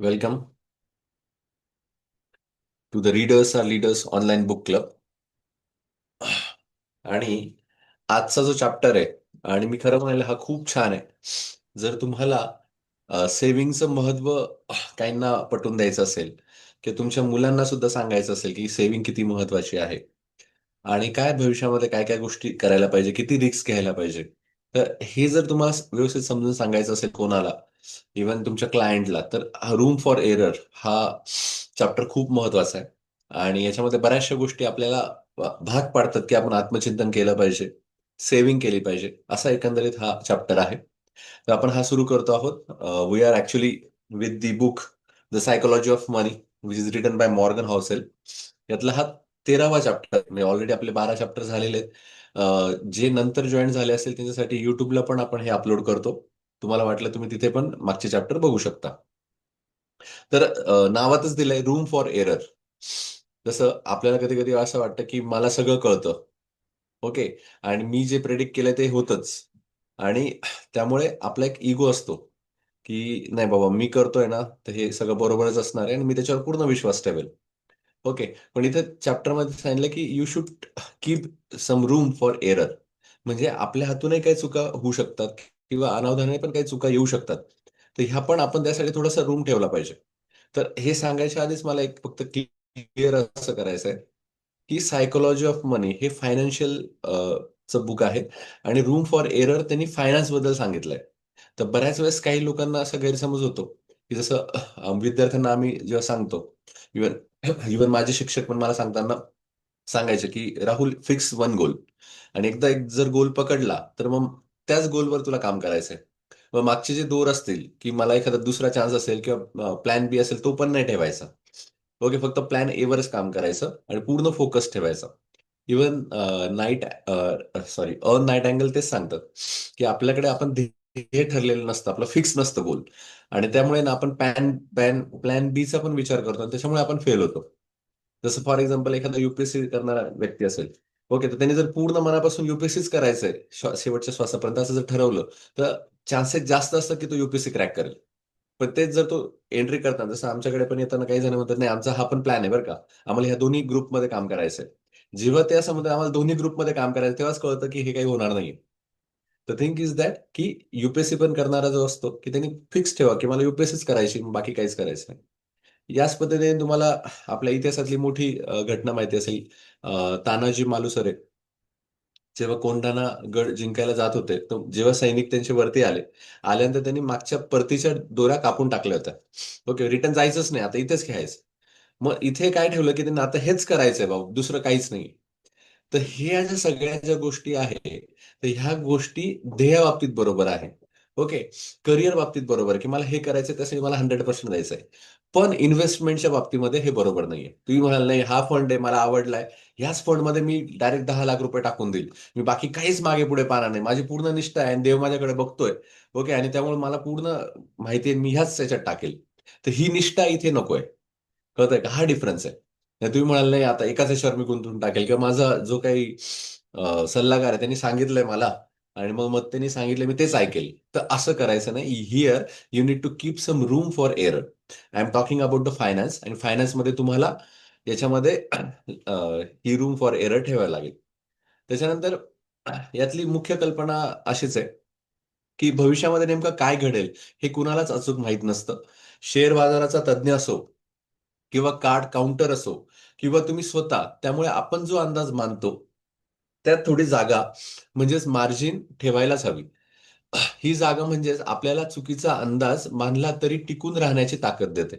Welcome to the Readers are Leaders online book club. आणि आजचा जो चॅप्टर आहे, आणि मी खरं म्हणायला हा खूप छान आहे. जर तुम्हाला सेव्हिंगचं महत्व काहींना पटवून द्यायचं असेल, की तुमच्या मुलांना सुद्धा सांगायचं असेल की सेव्हिंग किती महत्वाची आहे आणि काय भविष्यामध्ये काय काय गोष्टी करायला पाहिजे, किती रिस्क घ्यायला पाहिजे, तर हे जर तुम्हाला व्यवस्थित समजून सांगायचं असेल कोणाला, इव्हन तुमच्या क्लायंटला, तर रूम फॉर एरर हा चॅप्टर खूप महत्वाचा आहे. आणि याच्यामध्ये बऱ्याचशा गोष्टी आपल्याला भाग पाडतात की आपण आत्मचिंतन केलं पाहिजे, सेव्हिंग केली पाहिजे, असा एकंदरीत हा चॅप्टर आहे. तर आपण हा सुरू करतो आहोत. We are actually with the book the psychology of money, which is written by Morgan Housel. यातला हा 13वा चॅप्टर, म्हणजे ऑलरेडी आपले 12 चॅप्टर झालेले आहेत. जे नंतर जॉईन झाले असतील त्यांच्यासाठी युट्यूबला पण आपण हे अपलोड करतो. तुम्हाला वाटलं तुम्ही तिथे पण मागचे चॅप्टर बघू शकता. तर नावातच दिलंय रूम फॉर एरर. जसं आपल्याला कधी कधी असं वाटतं की मला सगळं कळतं, ओके, आणि मी जे प्रेडिक्ट केलंय ते होतच. आणि त्यामुळे आपला एक इगो असतो की नाही बाबा, मी करतोय ना, तर हे सगळं बरोबरच असणार आहे आणि मी त्याच्यावर पूर्ण विश्वास ठेवेल. ओके. पण इथे चॅप्टर मध्ये सांगितलं की you should keep some room for error. म्हणजे आपल्या हातूनही काही चुका होऊ शकतात किंवा अनावधानाने पण काही चुका येऊ शकतात. तर ह्या पण आपण त्यासाठी थोडासा रूम ठेवला पाहिजे. तर हे सांगायच्या आधीच मला एक फक्त क्लिअर असं करायचं आहे की सायकोलॉजी ऑफ मनी हे फायनान्शियल चं बुक आहे आणि रूम फॉर एरर त्यांनी फायनान्स बद्दल सांगितलंय. तर बऱ्याच वेळेस काही लोकांना असा गैरसमज होतो की जसं विद्यार्थ्यांना आम्ही जेव्हा सांगतो, इव्हन इव्हन माझे शिक्षक पण मला सांगताना सांगायचे की राहुल, फिक्स वन गोल, आणि एकदा एक जर गोल पकडला तर मग त्याच गोलवर तुला काम करायचंय. मग मागचे जे दोर असतील की मला एखादा दुसरा चान्स असेल किंवा प्लॅन बी असेल तो पण नाही ठेवायचा. ओके, फक्त प्लॅन ए वरच काम करायचं आणि पूर्ण फोकस ठेवायचा. Even night sorry earn night angle तेच सांगतात की आपल्याकडे आपण ध्येय ठरलेलं नसतं, आपलं फिक्स नसतं गोल. आणि त्यामुळे ना आपण प्लॅन बीचा पण विचार करतो आणि त्याच्यामुळे आपण फेल होतो. जसं फॉर एक्झाम्पल एखादा युपीएससी करणारा व्यक्ती असेल, ओके, तर त्यांनी जर पूर्ण मनापासून युपीएससीच करायचंय शेवटच्या श्वासापर्यंत असं जर ठरवलं, तर चान्सेस जास्त असतात की तो युपीएससी क्रॅक करेल. पण तेच जर तो एंट्री करताना, जसं आमच्याकडे पण येताना काही जण म्हणतात नाही आमचा हा पण प्लॅन आहे बरं का, आम्हाला ह्या दोन्ही ग्रुपमध्ये काम करायचंय. जेव्हा ते असं म्हणतात आम्हाला दोन्ही ग्रुपमध्ये काम करायचं, तेव्हाच कळतं की हे काही होणार नाही. द थिंग इज दॅट की युपीएससी पण करणारा जो असतो की त्यांनी फिक्स ठेवा की मला युपीएससीच करायची, बाकी काहीच करायचं नाही. याच पद्धतीने तुम्हाला आपल्या इतिहासातली मोठी घटना माहिती असेल. तानाजी मालुसरे जेव्हा कोंढाणा गड जिंकायला जात होते, तर जेव्हा सैनिक त्यांच्या वरती आले, आल्यानंतर त्यांनी मागच्या परतीच्या दोऱ्या कापून टाकल्या होत्या. ओके, रिटर्न जायचंच नाही, आता इथेच खेळायचं. मग इथे काय ठेवलं की त्यांना आता हेच करायचंय बाबा, दुसरं काहीच नाही. तर ह्या ज्या सगळ्या ज्या गोष्टी आहेत, तर ह्या गोष्टी ध्येया बाबतीत बरोबर आहे. ओके. करिअर बाबतीत बरोबर आहे की मला हे करायचंय, त्यासाठी मला 100% द्यायचंय. पण इन्व्हेस्टमेंटच्या बाबतीमध्ये हे बरोबर नाहीये. तुम्ही म्हणाल नाही हा फंड आहे, मला आवडलाय, ह्याच फंडमध्ये मी डायरेक्ट 10 लाख रुपये टाकून देईल, मी बाकी काहीच मागे पुढे पाहणार नाही, माझी पूर्ण निष्ठा आहे आणि देव माझ्याकडे बघतोय. ओके, आणि त्यामुळे मला पूर्ण माहिती आहे, मी ह्याच त्याच्यात टाकेल. तर ही निष्ठा इथे नकोय. कळतंय का, हा डिफरन्स आहे. नाही तुम्ही म्हणाल नाही आता एकाच ह्याच्यावर मी गुंतवून टाकेल, किंवा माझा जो काही सल्लागार आहे त्यांनी सांगितलंय मला आणि मग मग त्यांनी सांगितलं मी तेच ऐकेल, तर असं करायचं नाही. Here you need to keep some room for error. I am talking about the finance, आणि फायनान्समध्ये तुम्हाला याच्यामध्ये ही रूम फॉर एरर ठेवायला लागेल. त्याच्यानंतर यातली मुख्य कल्पना अशीच आहे की भविष्यामध्ये नेमकं काय घडेल हे कुणालाच अचूक माहीत नसतं. शेअर बाजाराचा तज्ज्ञ असो किंवा कार्ड काउंटर असो किंवा तुम्ही स्वतः, त्यामुळे आपण जो अंदाज मानतो त्यात थोडी जागा म्हणजेच मार्जिन ठेवायलाच हवी. ही जागा म्हणजेच आपल्याला चुकीचा अंदाज मानला तरी टिकून राहण्याची ताकद देते.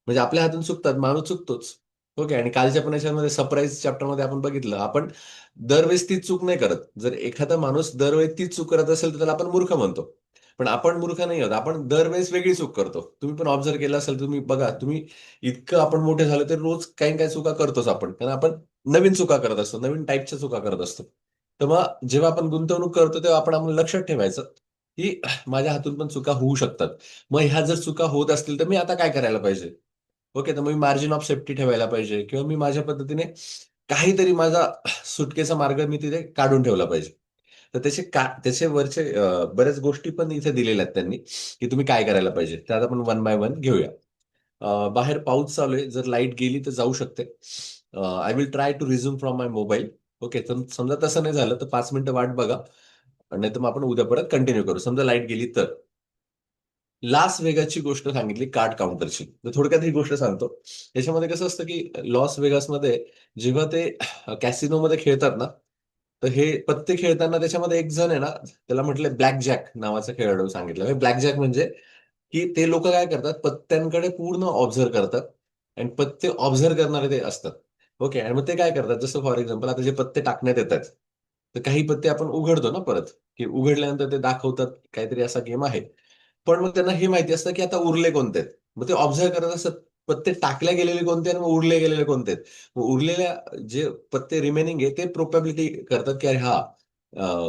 म्हणजे आपल्या हातून चुकतात, माणूस चुकतोच. ओके, आणि कालच्या पण याच्यामध्ये सरप्राईज चॅप्टरमध्ये आपण बघितलं, आपण दरवेळेस तीच चूक नाही करत. जर एखादा माणूस दरवेळेस तीच चूक करत असेल तर त्याला आपण मूर्ख म्हणतो. पण आपण मूर्ख नाही आहोत, आपण दरवेळेस वेगळी चूक करतो. तुम्ही पण ऑब्झर्व केलं असेल, तुम्ही बघा, तुम्ही इतकं आपण मोठे झालो तर रोज काही ना काही चुका करतोच आपण, कारण आपण नवीन चुका करत असतो, नवीन टाईपच्या चुका करत असतो. तर मग जेव्हा आपण गुंतवणूक करतो तेव्हा आपण लक्षात ठेवायचं की माझ्या हातून पण चुका होऊ शकतात. मग ह्या जर चुका होत असतील तर मी आता काय करायला पाहिजे. ओके, तर मग मी मार्जिन ऑफ सेफ्टी ठेवायला पाहिजे किंवा मी माझ्या पद्धतीने काहीतरी माझा सुटकेचा मार्ग मी तिथे काढून ठेवला पाहिजे. तर त्याचे वरचे बऱ्याच गोष्टी पण इथे दिलेल्या आहेत त्यांनी की तुम्ही काय करायला पाहिजे. त्यात आपण वन बाय वन घेऊया. बाहेर पाऊस चालू आहे. जर लाईट गेली तर जाऊ शकते. I will try to resume from my mobile. Okay, तर समजा तसं नाही झालं तर 5 मिनिटं वाट बघा. नाही तर मग आपण उद्या परत कंटिन्यू करू, समजा लाईट गेली तर. लास व्हेगासची गोष्ट सांगितली, कार्ड काउंटरची. तर थोडक्यात ही गोष्ट सांगतो. याच्यामध्ये कसं असतं की लॉस व्हेगासमध्ये जेव्हा ते कॅसिनोमध्ये खेळतात ना, तर हे पत्ते खेळताना त्याच्यामध्ये एक जण आहे ना, त्याला म्हटलं ब्लॅक जॅक नावाचा खेळाडू सांगितलं. ब्लॅक जॅक म्हणजे की ते लोक काय करतात, पत्त्यांकडे पूर्ण ऑब्झर्व करतात आणि पत्ते ऑब्झर्व करणारे ते असतात. ओके, आणि मग ते काय करतात, जसं फॉर एक्झाम्पल आता जे पत्ते टाकण्यात येतात, तर काही पत्ते आपण उघडतो ना परत, की उघडल्यानंतर ते दाखवतात काहीतरी असा गेम आहे. पण मग त्यांना हे माहिती असतं की आता उरले कोणते आहेत. मग ते ऑब्झर्व करत असतात पत्ते टाकल्या गेलेले कोणते आणि मग उरले गेलेले कोणते आहेत. मग उरलेल्या जे पत्ते रिमेनिंग आहे ते प्रोबॅबिलिटी करतात की अरे हा,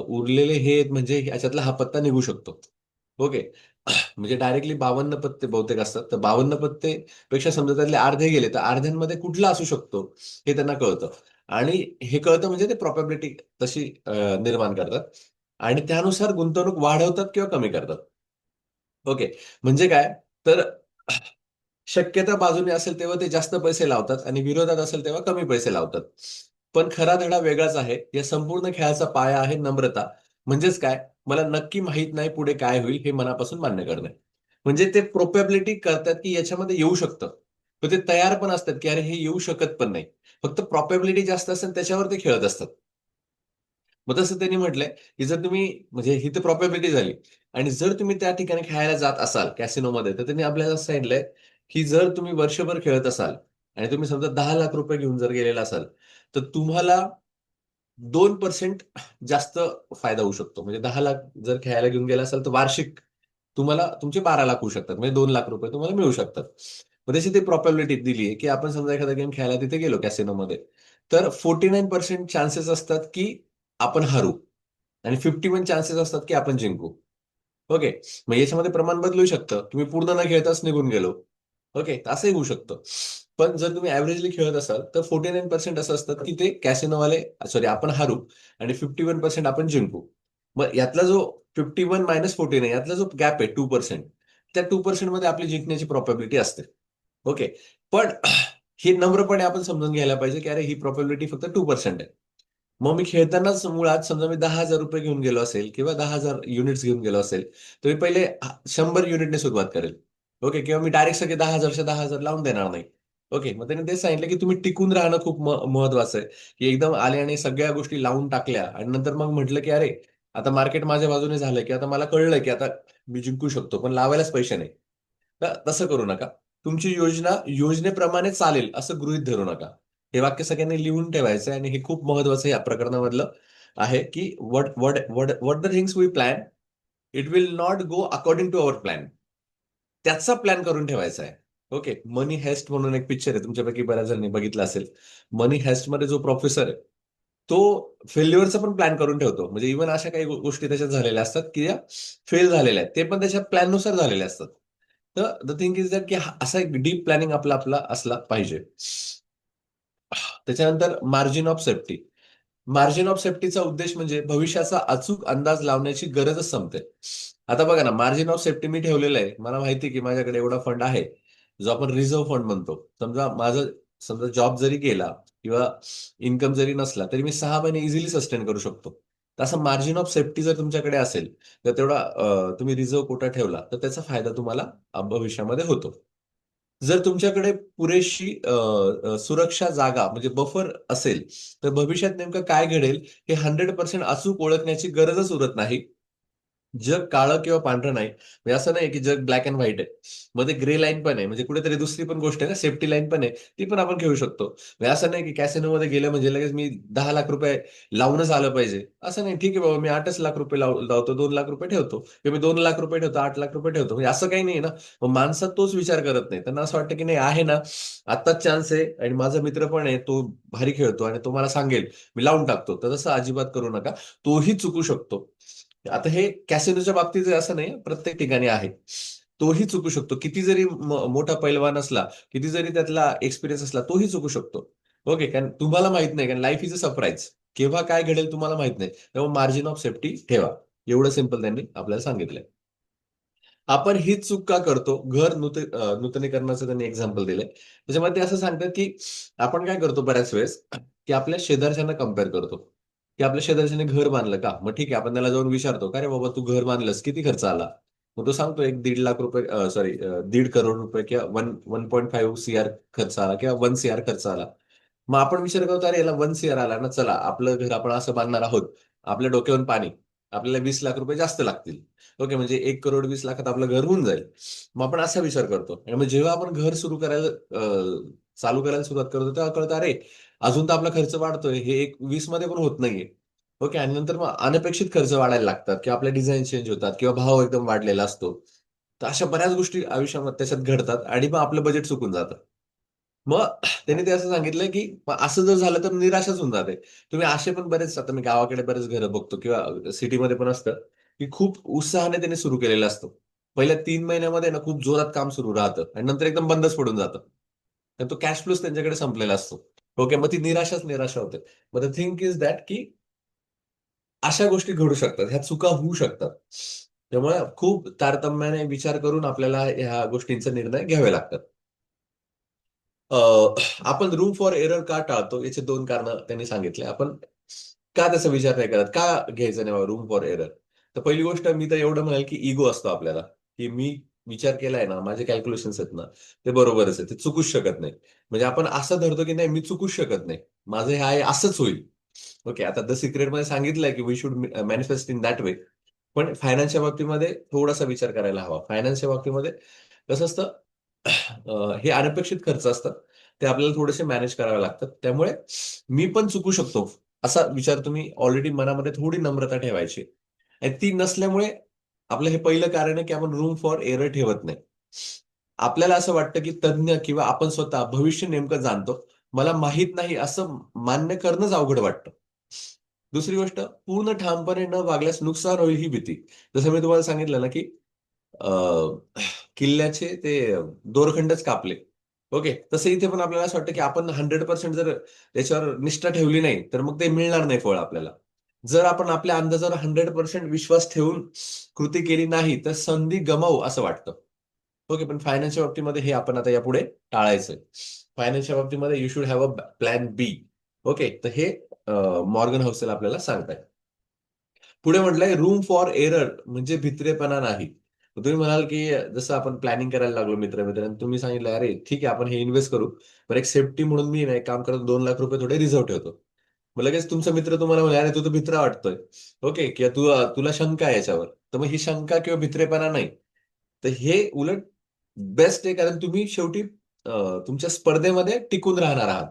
उरलेले हे आहेत म्हणजे याच्यातला हा पत्ता निघू शकतो. ओके. म्हणजे डायरेक्टली 52 पत्ते बहुतेक असतात, तर 52 पत्ते पेक्षा समजा त्यातले अर्धे गेले तर अर्ध्यांमध्ये कुठला असू शकतो हे त्यांना कळतं. आणि हे कळतं म्हणजे ते प्रॉबॅबिलिटी तशी निर्माण करतात आणि त्यानुसार गुंतवणूक वाढवतात किंवा कमी करतात. ओके. म्हणजे काय, तर शक्यता बाजूने असेल तेव्हा ते जास्त पैसे लावतात आणि विरोधात असेल तेव्हा कमी पैसे लावतात. पण खरा धडा वेगळाच आहे. या संपूर्ण खेळाचा पाया आहे नम्रता. म्हणजेच काय, मला नक्की माहीत नाही पुढे काय होईल हे मनापासून मान्य करणे. म्हणजे ते प्रोबॅबिलिटी करतात की याच्यामध्ये येऊ शकतं. पण ते तयार पण असतात की अरे हे येऊ शकत पण नाही. फक्त प्रोबॅबिलिटी जास्त असेल त्याच्यावर ते खेळत असतात. मग तसं त्यांनी म्हटलंय, की जर तुम्ही म्हणजे ही तर प्रॉबॅबिलिटी झाली आणि जर तुम्ही त्या ठिकाणी खेळायला जात असाल कॅसिनोमध्ये, तर त्यांनी आपल्याला असं सांगितलंय, की जर तुम्ही वर्षभर खेळत असाल आणि तुम्ही समजा ₹10,00,000 घेऊन जर गेलेला असाल, तर तुम्हाला 2% जास्त फायदा होऊ शकतो. म्हणजे 10,00,000 जर खेळायला घेऊन गेला असाल, तर वार्षिक तुम्हाला तुमचे 12,00,000 होऊ शकतात. म्हणजे ₹2,00,000 तुम्हाला मिळू शकतात. मग तशी ती प्रोबॅबिलिटी दिली आहे, की आपण समजा एखादा गेम खेळायला तिथे गेलो कॅसिनोमध्ये, तर 49% चान्सेस असतात, की आपण हारू आणि 51 चान्सेस असतात, की आपण जिंकू. ओके. मग याच्यामध्ये प्रमाण बदलू शकतं, की मी पूर्ण न खेळताच निघून गेलो. ओके, तर असंही होऊ शकतं. पण जर तुम्ही ॲव्हरेजली खेळत असाल, तर 49% असं असतात, की ते कॅसिनोवाले सॉरी आपण हारू आणि 51% आपण जिंकू. मग यातला जो 51 - 49 आहे, यातला जो गॅप आहे 2%, त्या 2% मध्ये आपली जिंकण्याची प्रोबॅबिलिटी असते. ओके. पण हे नम्रपणे आपण समजून घ्यायला पाहिजे, की अरे ही प्रोबॅबिलिटी फक्त 2% आहे. मग मी खेळतानाच मुळात समजा मी ₹10,000 घेऊन गेलो असेल किंवा 10,000 युनिट्स घेऊन गेलो असेल, तर मी पहिले 100 युनिटने सुरुवात करेल. ओके. किंवा मी डायरेक्ट सगळे 10,000च्या 10,000 लावून देणार नाही. ओके. मग त्याने तेच सांगितलं, की तुम्ही टिकून राहणं खूप महत्वाचं आहे, की एकदम आले आणि सगळ्या गोष्टी लावून टाकल्या आणि नंतर मग म्हटलं, की अरे, आता मार्केट माझ्या बाजूने झालं, की आता मला कळलं, की आता मी जिंकू शकतो, पण लावायलाच पैसे नाही. तर तसं करू नका. तुमची योजना योजनेप्रमाणे चालेल असं गृहीत धरू नका. हे वाक्य सगळ्यांनी लिहून ठेवायचं आहे आणि हे खूप महत्वाचं या प्रकरणामधलं आहे, की what what what what the things we plan, it will not go according to our plan. त्याचा प्लॅन करून ठेवायचा आहे. ओके. मनी हेस्ट म्हणून एक पिक्चर आहे, तुमच्यापैकी बऱ्याच जणांनी बघितलं असेल. मनी हेस्टमध्ये जो प्रोफेसर आहे, तो फेल्युअरचा पण प्लॅन करून ठेवतो. म्हणजे इव्हन अशा काही गोष्टी त्याच्यात झालेल्या असतात, की या फेल झालेल्या आहेत. ते पण त्याच्या प्लॅननुसार झालेले असतात. तर द थिंग इज दॅट, की असा एक डीप प्लॅनिंग आपला आपला असला पाहिजे. त्याच्यानंतर margin of safety. Margin of सेफ्टीचा उद्देश म्हणजे भविष्याचा अचूक अंदाज लावण्याची गरजच संपते. आता बघा ना, मार्जिन ऑफ सेफ्टी मी ठेवलेलं आहे. मला माहिती आहे की माझ्याकडे एवढा फंड आहे, जो आपण रिझर्व्ह फंड म्हणतो. समजा जॉब जरी गेला किंवा इन्कम जरी नसला, तरी मी 6 महिने इझिली सस्टेन करू शकतो. तसं मार्जिन ऑफ सेफ्टी जर तुमच्याकडे असेल, तर तेवढा तुम्ही रिझर्व्ह कोटा ठेवला, तर त्याचा फायदा तुम्हाला भविष्यामध्ये होतो. जर तुमच्याकडे पुरेशी सुरक्षा जागा म्हणजे बफर असेल, तर भविष्यात नेमकं काय घडेल हे 100% अचूक ओळखण्याची गरजच उरत नाही. जग काळं किंवा पांढरं नाही. म्हणजे असं नाही की जग ब्लॅक अँड व्हाईट आहे. मध्ये ग्रे लाईन पण आहे. म्हणजे कुठेतरी दुसरी पण गोष्ट आहे ना, सेफ्टी लाईन पण आहे. ती पण आपण घेऊ शकतो. म्हणजे असं नाही की कॅसिनोमध्ये गेलं म्हणजे लगेच मी ₹10,00,000 लावूनच आलं पाहिजे. असं नाही. ठीक आहे बाबा, मी ₹8,00,000 लावतो, ₹2,00,000 ठेवतो किंवा मी ₹2,00,000 ठेवतो, ₹8,00,000 ठेवतो. म्हणजे असं काही नाही ना. मग माणसात तोच विचार करत नाही. त्यांना असं वाटतं की नाही आहे ना, आत्ताच चान्स आहे आणि माझा मित्र पण आहे, तो भारी खेळतो आणि तो मला सांगेल, मी लावून टाकतो. तर तसं अजिबात करू नका. तोही चुकू शकतो. आता हे कॅसिनोच्या बाबतीत असं नाही, प्रत्येक ठिकाणी आहे. तोही चुकू शकतो. किती जरी मोठा पैलवान असला, किती जरी त्यातला एक्सपिरियन्स असला, तोही चुकू शकतो. ओके. कारण तुम्हाला माहित नाही, कारण लाईफ इज अ सरप्राईज. केव्हा काय घडेल तुम्हाला माहित नाही. तेव्हा मार्जिन ऑफ सेफ्टी ठेवा. एवढं सिंपल त्यांनी आपल्याला सांगितलंय. आपण हीच चूक का करतो? नूतनीकरणाचं त्यांनी एक्झाम्पल दिलंय. त्याच्यामध्ये ते असं सांगतात, की आपण काय करतो बऱ्याच वेळेस, की आपल्या शेजारच्यांना कंपेअर करतो, की आपल्या शेजारच्याने घर बांधलं का? मग ठीक आहे, आपण त्याला जाऊन विचारतो, "का रे बाबा तू घर बांधलंस, किती खर्च आला?" मग तो सांगतो एक ₹1.5 लाख सॉरी ₹1.5 करोड किंवा 1.5 सीआर खर्च आला किंवा 1 सीआर खर्च आला. मग आपण विचार करतो, "अरे याला 1 सीआर आला ना, चला आपलं घर आपण असं बांधणार आहोत. आपल्या डोक्यावरून पाणी. आपल्याला ₹20 लाख जास्त लागतील." ओके, म्हणजे 1,20,00,000त आपलं घर होऊन जाईल. मग आपण असा विचार करतो आणि मग जेव्हा आपण घर सुरू करायला चालू करायला सुरुवात करतो, तेव्हा कळतं, अरे, अजून तर आपला खर्च वाढतोय. हे 20 मध्ये पण होत नाहीये. ओके, आणि नंतर मग अनपेक्षित खर्च वाढायला लागतात किंवा आपल्या डिझाईन चेंज होतात किंवा भाव एकदम वाढलेला असतो. तर अशा बऱ्याच गोष्टी आयुष्यामध्ये त्याच्यात घडतात आणि मग आपलं बजेट चुकून जातं. मग त्यांनी ते असं सांगितलंय, की मग असं जर झालं तर निराशाच होऊन जाते. तुम्ही असे पण बरेच आता मी गावाकडे बरेच घरं बघतो किंवा सिटीमध्ये पण असतं, की खूप उत्साहाने त्यांनी सुरू केलेलं असतं. पहिल्या 3 महिन्यामध्ये ना खूप जोरात काम सुरू राहतं आणि नंतर एकदम बंदच पडून जातं. तर तो कॅश फ्लोच त्यांच्याकडे संपलेला असतो. ओके, मग ती निराशाच निराशा होते. मग द थिंग इज दॅट, की अशा गोष्टी घडू शकतात. ह्या चुका होऊ शकतात. त्यामुळे खूप तारतम्याने विचार करून आपल्याला ह्या गोष्टींचे निर्णय घ्यावे लागतात. अ, आपण रूम फॉर एरर का टाळतो? याची 2 कारणं त्यांनी सांगितली. आपण का त्याचा विचार नाही करत? का घ्यायचं नाही रूम फॉर एरर? तर पहिली गोष्ट मी तर एवढं म्हणेल, की इगो असतो आपल्याला, की मी विचार केलाय ना, माझे कॅल्क्युलेशन्स आहेत ना, ते बरोबरच आहे. ते चुकूच शकत नाही. म्हणजे आपण असं धरतो, की नाही मी चुकूच शकत नाही. माझं हे आहे असंच होईल. ओके, आता द सिक्रेटमध्ये सांगितलंय, की we should manifest in that way. पण फायनान्सच्या बाबतीमध्ये थोडासा विचार करायला हवा. फायनान्सच्या बाबतीमध्ये कसं असतं, हे अनपेक्षित खर्च असतात. ते आपल्याला थोडेसे मॅनेज करावे लागतात. त्यामुळे मी पण चुकू शकतो, असा विचार तुम्ही ऑलरेडी मनामध्ये थोडी नम्रता ठेवायची. आणि ती नसल्यामुळे आपलं हे पहिलं कारण आहे, की आपण रूम फॉर एरर ठेवत नाही. आपल्याला असं वाटतं, की तज्ञ किंवा आपण स्वतः भविष्य नेमकं जाणतो. मला माहीत नाही असं मान्य करणंच अवघड वाटतं. दुसरी गोष्ट, पूर्ण ठामपणे न वागल्यास नुकसान होईल ही भीती. जसं मी तुम्हाला सांगितलं ना, की अ, किल्ल्याचे ते दोरखंडच कापले. ओके. तसं इथे पण आपल्याला असं वाटतं, की आपण 100% जर त्याच्यावर निष्ठा ठेवली नाही, तर मग ते मिळणार नाही फळ आपल्याला. जर आपण आपल्या अंदाजावर 100% विश्वास ठेवून कृती केली नाही, तर संधी गमावू असं वाटतं. ओके. पण फायनान्सच्या बाबतीमध्ये हे आपण आता यापुढे टाळायचंय. फायनान्सच्या बाबतीमध्ये you should have a plan B. Okay. तर हे मॉर्गन हौसेल आपल्याला सांगताय. पुढे म्हटलंय रूम फॉर एरर म्हणजे भित्रेपणा नाही. तुम्ही म्हणाल, की जसं आपण प्लॅनिंग करायला लागलो मित्र-मित्र तुम्ही सांगितलं, "अरे ठीक आहे, आपण हे इन्व्हेस्ट करू." पण एक सेफ्टी म्हणून मी ना एक काम करतो ₹2,00,000 थोडे रिझर्व्ह ठेवतो. मग लगेच तुमचा मित्र तुम्हाला म्हणाले, "अरे तू तर भित्रा वाटतोय." ओके, किंवा तुला शंका आहे याच्यावर. तर मग ही शंका किंवा भित्रेपणा नाही. तर हे उलट बेस्ट आहे, कारण तुम्ही शेवटी तुमच्या स्पर्धेमध्ये टिकून राहणार आहात.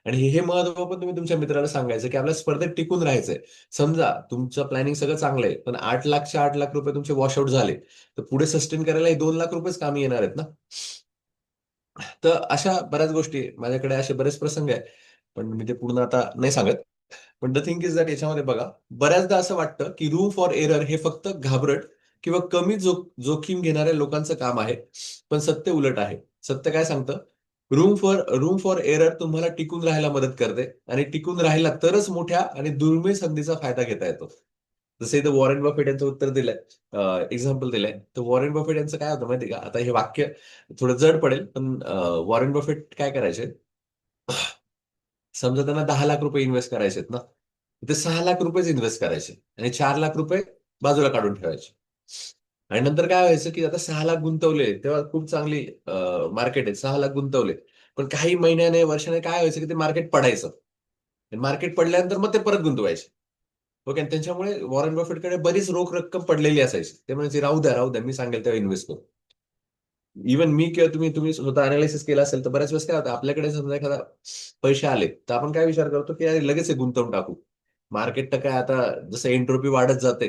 आणि हे महत्त्व पण तुम्ही तुमच्या मित्राला सांगायचं, की आपल्या स्पर्धेत टिकून राहायचंय. समजा तुमचं प्लॅनिंग सगळं चांगलं आहे, पण 8,00,000चे ₹8,00,000 तुमचे वॉश आउट झाले, तर पुढे सस्टेन करायला हे ₹2,00,000 कामी येणार आहेत ना. तर अशा बऱ्याच गोष्टी माझ्याकडे असे बरेच प्रसंग आहेत. पण मी ते पूर्ण आता नाही सांगत. पण द थिंग इज दॅट याच्यामध्ये बघा, बऱ्याचदा असं वाटतं, की रूम फॉर एरर हे फक्त घाबरट किंवा कमी जोखीम घेणाऱ्या लोकांचं काम आहे. पण सत्य उलट आहे. सत्य काय सांगतं? रूम फॉर एरर तुम्हाला टिकून राहायला मदत करते आणि टिकून राहिला तरच मोठ्या आणि दुर्मिळ संधीचा फायदा घेता येतो. जसं इथं वॉरेन बफेट यांचं उत्तर दिलंय, एक्झाम्पल दिलंय. तर वॉरेन बफेट यांचं काय होतं माहिती आहे का? आता हे वाक्य थोडं जड पडेल, पण वॉरेन बफेट काय करायचे? समजा त्यांना ₹10,00,000 इन्व्हेस्ट करायचे आहेत ना, ते ₹6,00,000 इन्व्हेस्ट करायचे आणि ₹4,00,000 बाजूला काढून ठेवायचे. आणि नंतर काय व्हायचं, की आता 6,00,000 गुंतवले, तेव्हा खूप चांगली मार्केट आहे. 6,00,000 गुंतवले. पण काही महिन्याने, वर्षाने काय व्हायचं, की ते मार्केट पडायचं. मार्केट पडल्यानंतर मग ते परत गुंतवायचे. ओके. आणि त्यांच्यामुळे वॉरेन बफेटकडे बरीच रोख रक्कम पडलेली असायची. ते म्हणायचे, "राहू द्या, राहू द्या. मी सांगेल तेव्हा इन्व्हेस्ट करू." इव्हन मी किंवा तुम्ही स्वतः अॅनालिसिस केलं असेल, तर बऱ्याच वेळेस काय होतं, आपल्याकडे समजा एखादा पैसे आले, तर आपण काय विचार करतो, की अरे लगेच हे गुंतवून टाकू. मार्केट तर काय आता जसं एन्ट्रोपी वाढत जाते,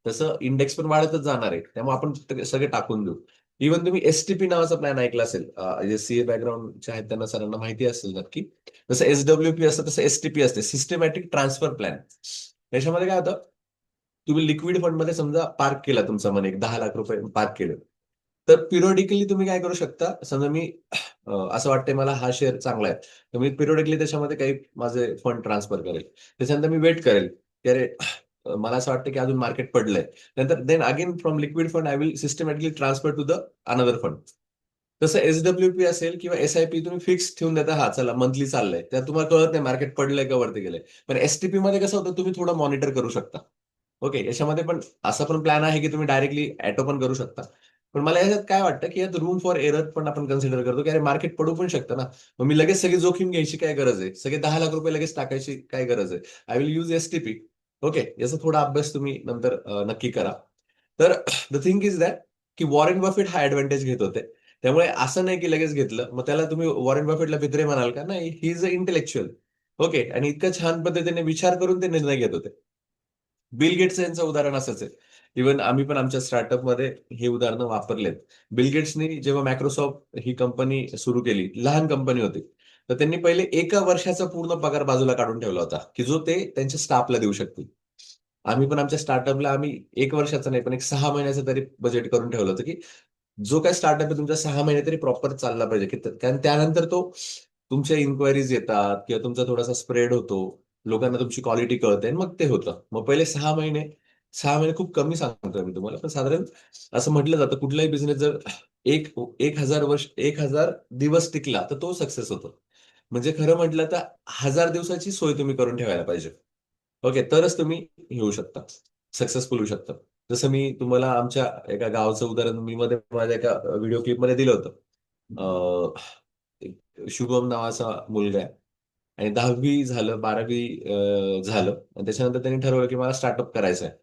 तसं इंडेक्स पण वाढतच जाणार आहे. त्यामुळे आपण ते सगळे टाकून देऊ. इव्हन तुम्ही एस-टी-पी नावाचा प्लॅन ऐकला असेल. जे सीए बॅकग्राऊंडचे आहेत त्यांना सरांना माहिती असेल नक्की. जसं एस-डब्ल्यू-पी असतं, तसं एस-टी-पी असते. Systematic transfer plan. त्याच्यामध्ये काय होतं, तुम्ही लिक्विड फंडमध्ये समजा पार्क केला तुमचा मनी, ₹10,00,000 पार्क केले. तर पिरियॉडिकली तुम्ही काय करू शकता, समजा मी असं वाटतंय मला हा शेअर चांगला आहे. तर मी पिरियॉडिकली त्याच्यामध्ये काही माझे फंड ट्रान्सफर करेल. त्याच्यानंतर मी वेट करेल, की अरे मला असं वाटतं की अजून मार्केट पडलंय. नंतर then again from liquid fund I will systematically transfer to the another fund. तसं एसडब्ल्यूपी असेल किंवा एसआयपी तुम्ही फिक्स ठेवून देता, हा चला मंथली चाललंय, त्या तुम्हाला कळत नाही मार्केट पडलंय का वरती गेलंय. पण एसटीपी मध्ये कसं होतं, तुम्ही थोडं मॉनिटर करू शकता. ओके, याच्यामध्ये पण असा पण प्लॅन आहे की तुम्ही डायरेक्टली ऍटो पण करू शकता. पण मला याच्यात काय वाटतं की यात रूम फॉर एरर पण आपण कन्सिडर करतो, की अरे मार्केट पडू पण शकतं ना. मग मी लगेच सगळी जोखीम घ्यायची काय गरज आहे, सगळे 10 लाख रुपये लगेच टाकायची काय गरज आहे. I will use STP. Okay, याचा थोडा अभ्यास तुम्ही नंतर नक्की करा. तर द थिंग इज दॅट की वॉरेन बफेट हा ऍडव्हान्टेज घेत होते. त्यामुळे असं नाही की लगेच घेतलं मग त्याला तुम्ही वॉरेन बफेटला भित्रे म्हणाल का, नाही, he is a intellectual. Okay, आणि इतकं छान पद्धतीने विचार करून ते निर्णय घेत होते. बिल गेट्स यांचं उदाहरण असंच आहे. इव्हन आम्ही पण आमच्या स्टार्टअपमध्ये हे उदाहरणं वापरलेत. बिल गेट्सनी जेव्हा मायक्रोसॉफ्ट ही कंपनी सुरू केली, लहान कंपनी होती, तर त्यांनी पहिले एका वर्षाचा पूर्ण पगार बाजूला काढून ठेवला होता, की जो ते त्यांच्या स्टाफला देऊ शकतील. आम्ही पण आमच्या स्टार्टअपला आम्ही 1 वर्षाचं नाही, पण एक 6 महिन्याचं तरी बजेट करून ठेवलं होतं, की जो काय स्टार्टअप आहे तुमचा 6 महिने तरी प्रॉपर चालला पाहिजे, की कारण त्यानंतर तो तुमच्या इन्क्वायरीज येतात किंवा तुमचा थोडासा स्प्रेड होतो, लोकांना तुमची क्वालिटी कळते आणि मग ते होतं. मग पहिले 6 महिने, 6 महिने खूप कमी सांगतोय मी तुम्हाला, पण साधारण असं म्हटलं जातं कुठलाही बिझनेस जर एक 1,000 वर्ष 1,000 दिवस टिकला तर तो सक्सेस होतो. म्हणजे खरं म्हटलं तर 1,000 दिवसाची सोय तुम्ही करून ठेवायला पाहिजे. ओके, तरच तुम्ही हे होऊ शकता, सक्सेसफुल होऊ शकता. जसं मी तुम्हाला आमच्या एका गावाचं उदाहरण मी मध्ये माझ्या एका व्हिडिओ क्लिपमध्ये दिलं होतं. एक शुभम नावाचा मुलगा आहे आणि 10वी झालं, 12वी झालं आणि त्याच्यानंतर त्यांनी ठरवलं की मला स्टार्टअप करायचं आहे.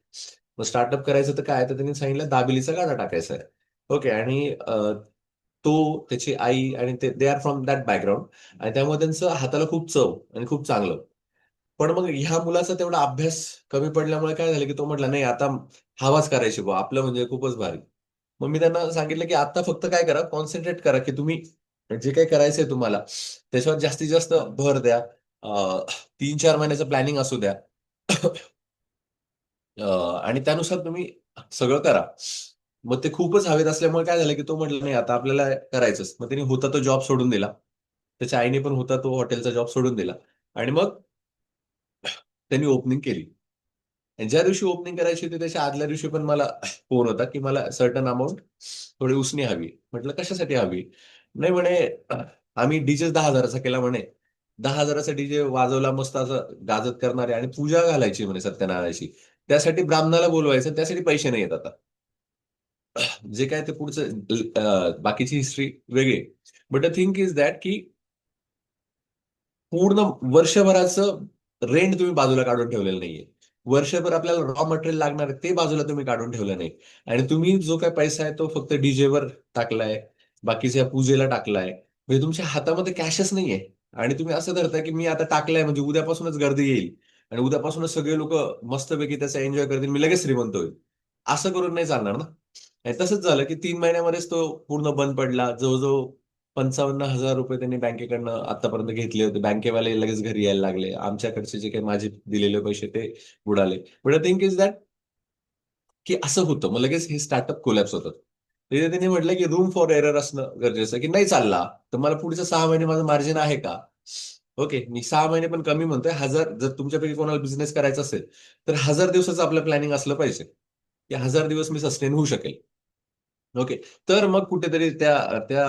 मग स्टार्टअप करायचं तर काय, तर त्यांनी सांगितलं दाबेलीचा गाडा टाकायचा आहे. ओके, आणि तो, त्याची आई आणि ते they are from that background, आणि त्यामुळे त्यांचं हाताला खूप चव आणि खूप चांगलं. पण मग ह्या मुलाचा तेवढा अभ्यास कमी पडल्यामुळे काय झालं, की तो म्हटला नाही आता हवाच करायची बुवा, आपलं म्हणजे खूपच भारी. मग मी त्यांना सांगितलं की आता फक्त काय करा, कॉन्सन्ट्रेट करा की तुम्ही जे काही करायचंय तुम्हाला त्याच्यावर जास्तीत जास्त भर द्या. 3-4 महिन्याचं प्लॅनिंग असू द्या. आणि त्यानुसार तुम्ही सगळं करा. मग ते खूपच हवेत असल्यामुळे काय झालं, की तो म्हटला नाही आता आपल्याला करायचंच. मग त्यांनी होता तो जॉब सोडून दिला. त्याच्या आईने पण होता तो हॉटेलचा जॉब सोडून दिला. आणि मग त्यांनी ओपनिंग केली. आणि ज्या दिवशी ओपनिंग करायची होती त्याच्या आदल्या दिवशी पण मला फोन होता, की मला सर्टन अमाऊंट थोडी उसने हवी. म्हटलं कशासाठी हवी? नाही म्हणे, आम्ही डीजे 10,000चा केला म्हणे. 10,000चा डीजे वाजवला मस्त असं गाजत करणारे आणि पूजा घालायची म्हणे सत्यनारायणाची. त्यासाठी ब्राह्मणाला बोलवायचं, त्यासाठी पैसे नाही येत आता. जे काय ते पुढचं बाकीची हिस्ट्री वेगळी. But the think is that की पूर्ण वर्षभराचं रेंट तुम्ही बाजूला काढून ठेवलेलं नाहीये. वर्षभर आपल्याला रॉ मटेरियल लागणार आहे ते बाजूला तुम्ही काढून ठेवलं नाही. आणि तुम्ही जो काही पैसा आहे तो फक्त डीजेवर टाकलाय, बाकीच्या पूजेला टाकलाय. म्हणजे तुमच्या हातामध्ये कॅशच नाहीये. आणि तुम्ही असं धरताय की मी आता टाकलाय म्हणजे उद्यापासूनच गर्दी येईल आणि उद्यापासूनच सगळे लोक मस्तपैकी त्याचा एन्जॉय करतील, मी लगेच श्रीमंत होईल. असं करून नाही चालणार ना. आणि तसंच झालं की 3 महिन्यामध्येच तो पूर्ण बंद पडला. जवळजवळ 55,000 रुपये त्यांनी बँकेकडनं आतापर्यंत घेतले होते. बँकेवाले लगेच घरी यायला लागले. आमच्याकडचे जे काही माझे दिलेले पैसे ते बुडाले. But I think is that की असं होतं. मग लगेच हे स्टार्टअप कोलॅप्स होतं. तिथे त्यांनी म्हटलं की रूम फॉर एरर असणं गरजेचं आहे, की नाही चालला तर मला पुढचे 6 महिने माझं मार्जिन आहे का? ओके, मी 6 महिने पण कमी म्हणतोय. जर तुमच्यापैकी कोणाला बिझनेस करायचा असेल तर 1,000 दिवसाचं आपलं प्लॅनिंग असलं पाहिजे, की 1,000 दिवस मी सस्टेन होऊ शकेल. ओके. तर मग कुठेतरी त्या त्या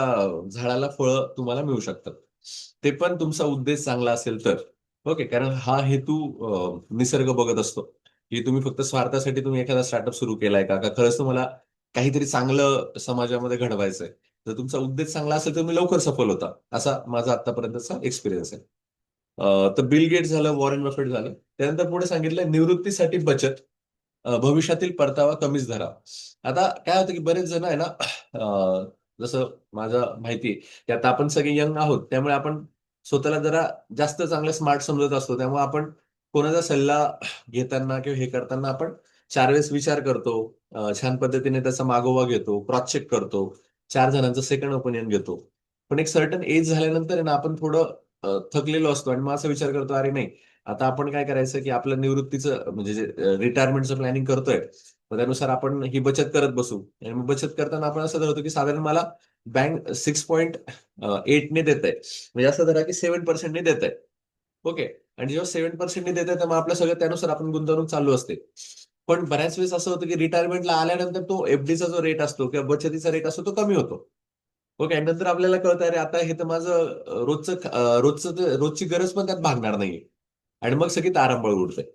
झाडाला फळं तुम्हाला मिळू शकतात. ते पण तुमचा उद्देश चांगला असेल तर. ओके. कारण हा हेतू निसर्ग बघत असतो, की तुम्ही फक्त स्वार्थासाठी तुम्ही एखादा स्टार्टअप सुरू केलाय का? का खरंच तुम्हाला काहीतरी चांगलं समाजामध्ये घडवायचंय? जर तुमचा उद्देश चांगला असेल तर तुम्ही लवकर सफल होता. असा माझा आत्तापर्यंतचा एक्सपिरियन्स आहे. तर बिल गेट्स झालं, वॉरेन बफेट झालं. त्यानंतर पुढे सांगितलं निवृत्तीसाठी बचत, भविष्यातील परतावा कमीच धरा. आता काय होतं की बरेच जण आहे ना, जसं माझं माहिती आहे, की आता आपण सगळे यंग आहोत, त्यामुळे आपण स्वतःला जरा जास्त चांगलं स्मार्ट समजत असतो. त्यामुळे आपण कोणाचा सल्ला घेताना किंवा हे करताना आपण 4 वेळेस विचार करतो. छान पद्धतीने त्याचा मागोवा घेतो, क्रॉस चेक करतो. 4 जणांचं सेकंड ओपिनियन घेतो. पण एक सर्टन एज झाल्यानंतर आहे ना, आपण थोडं थकलेलो असतो आणि मग असा विचार करतो, अरे नाही, आता आपण काय करायचं की आपलं निवृत्तीचं म्हणजे जे रिटायरमेंटचं प्लॅनिंग करतोय, मग त्यानुसार आपण ही बचत करत बसू. आणि मग बचत करताना आपण असं धरतो की साधारण मला बँक 6.8 ने देत आहे, म्हणजे असं धरा की 7% ने देत आहे. ओके. आणि जेव्हा 7% देतात तेव्हा आपलं सगळं त्यानुसार आपण गुंतवणूक चालू असते. पण बऱ्याच वेळेस असं होतं की रिटायरमेंटला आल्यानंतर तो एफडीचा जो रेट असतो किंवा बचतीचा रेट असतो तो कमी होतो. ओके. आणि नंतर आपल्याला कळतं, अरे आता हे तर माझं रोजची गरज पण त्यात भागणार नाहीये. आणि मग सगळी तारांबळ उडते.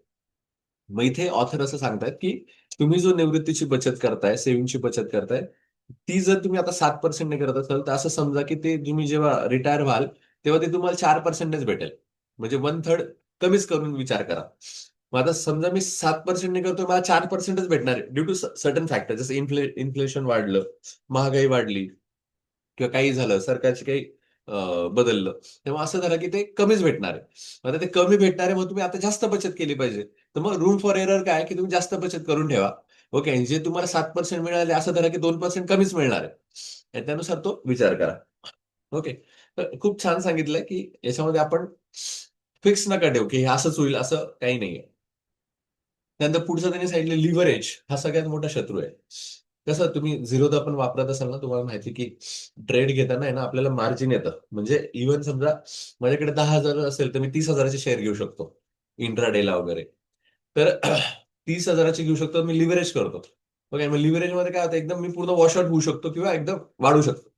मग इथे ऑथर असं सांगतायत की तुम्ही जो निवृत्तीची बचत करताय, सेव्हिंगची बचत करताय, ती जर तुम्ही आता 7% करत असाल तर असं समजा की ते तुम्ही जेव्हा रिटायर व्हाल तेव्हा ते तुम्हाला 4% भेटेल. म्हणजे वन थर्ड कमीच करून विचार करा. मग आता समजा मी 7% करतोय, मला 4%च भेटणार आहे ड्यू टू सर्टन फॅक्टर, जसं इन्फ्लेशन वाढलं, महागाई वाढली किंवा काही झालं, सरकारची काही बदललं, तेव्हा असं झालं की ते कमीच भेटणार आहे. आता ते कमी भेटणार आहे, मग तुम्ही आता जास्त बचत केली पाहिजे. तर मग रूम फॉर एरर काय, की तुम्ही जास्त बचत करून ठेवा. ओके. आणि जे तुम्हाला 7% मिळाले, असं धरा की 2% कमीच मिळणार आहे. आणि त्यानुसार तो विचार करा. ओके. तर खूप छान सांगितलंय की याच्यामध्ये आपण फिक्स नका ठेवू की हे असंच होईल, असं काही नाहीये. त्यानंतर पुढचं त्यांनी सांगितलं लिव्हरेज हा सगळ्यात मोठा शत्रू आहे. कसं तुम्ही झिरोदा पण वापरत असाल ना, तुम्हाला माहिती की ट्रेड घेताना आहे ना आपल्याला मार्जिन येतं. म्हणजे इव्हन समजा माझ्याकडे 10,000 असेल तर मी 30,000चे शेअर घेऊ शकतो इंट्राडेला वगैरे. तर 30,000चे घेऊ शकतो, मी लिव्हरेज करतो. ओके. मग लिव्हरेजमध्ये काय होतं, एकदम मी पूर्ण वॉशआउट होऊ शकतो किंवा एकदम वाढू शकतो.